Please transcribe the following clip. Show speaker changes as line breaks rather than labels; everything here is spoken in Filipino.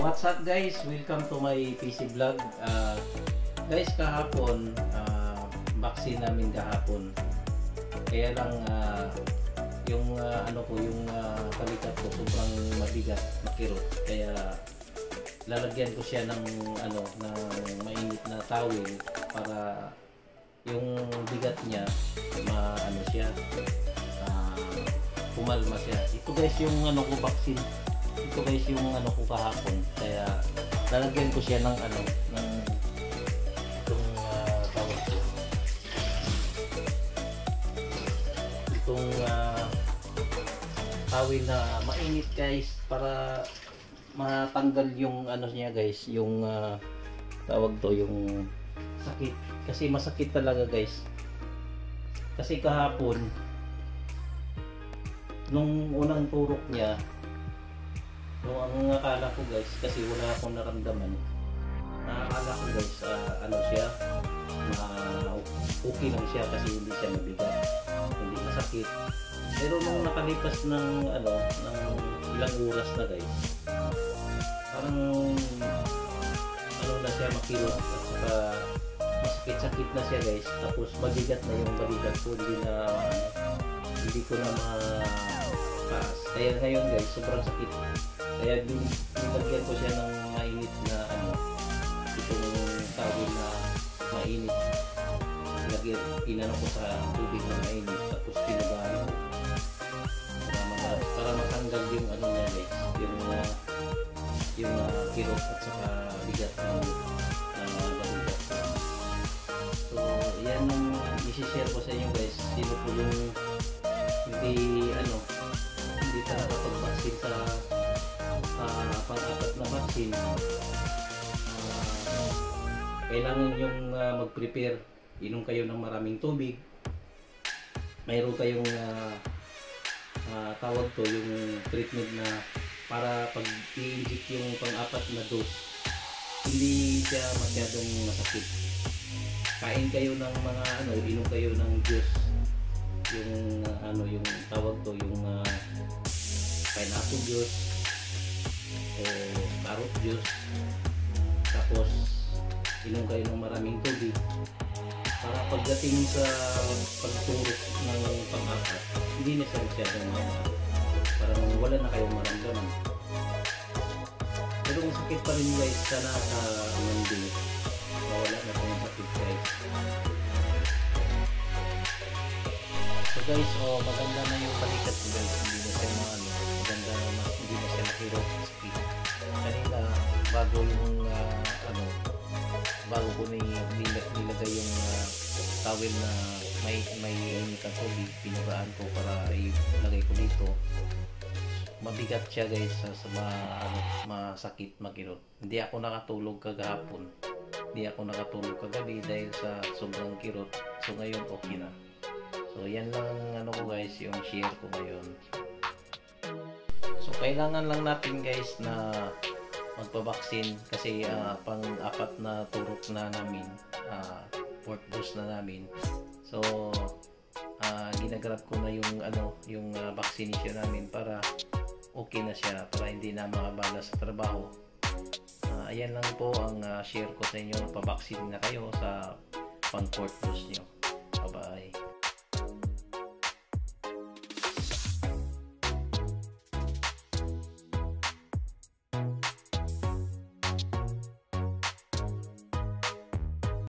What's up guys? Welcome to my PC vlog. Guys, kahapon vaccine namin kahapon. Kaya lang yung balikat ko sobrang mabigat, makirot. Kaya lalagyan ko siya ng ng mainit na towel para yung bigat niya pumalma siya. Ito guys yung ko vaccine. Ito guys yung ko kahapon. Kaya lalagyan ko siya ng itong tawag ko. Itong tawil na mainit guys para matanggal yung niya guys, yung tawag to, yung sakit. Kasi masakit talaga guys. Kasi kahapon nung unang turok niya, ang akala ko guys, kasi wala akong naramdaman, akala ko guys okay lang siya kasi hindi siya mabigat, hindi masakit. Pero nung nakalipas ng ilang oras na guys, parang na siya, makilot at saka masakit-sakit na siya guys. Tapos mabigat na yung balikat ko, hindi ko na mataas. Kaya ngayon guys, sobrang sakit. Kaya nilagyan ko siya ng mainit na itong tawel na mainit. Inano ko sa tubig na mainit, tapos pinugahan ko para matanggal yung niya guys, yung kirot at saka bigat ng balikat. So yan ang isi-share ko sa inyo guys. Sino po yung hindi pa nakapag-vaccine sa pang-apat na vaccine, kailangan yung mag-prepare. Inom kayo ng maraming tubig. Mayroon kayong tawag to, yung treatment na para pag i-inject yung pang-apat na dose, hindi siya masyadong masakit. Kain kayo ng mga inom kayo ng juice, yung yung tawag to, yung pineapple juice o carrot juice. Tapos inom kayo ng maraming tubig para pagdating sa pagturok ng pang-apat, hindi na siya masyadong parang wala na kayong maramdaman. Pero masakit pa rin guys, sana sa Monday mawala na kayong sakit guys. So guys, maganda na yung balikat ko guys. Hindi na siya maganda na, hindi na siya nakirot sa sakit. Kanina bago ko nilagay yung towel na may initang tubig, pinugaan ko para ilagay ko dito. Mabigat siya guys, masakit makirot. Hindi ako nakatulog kagahapon, hindi ako nakatulog kagabi dahil sa sobrang kirot. So ngayon okay na. So yan lang ko guys, yung share ko ngayon. So kailangan lang natin guys na magpa-vaccine kasi pang-apat na turok na namin, fourth dose na namin. So ginagrab ko na yung vaccination namin para okay na siya, para hindi na maabala sa trabaho. Ayan lang po ang share ko sa inyo. Pa-vaccine na kayo sa pang fourth dose nyo.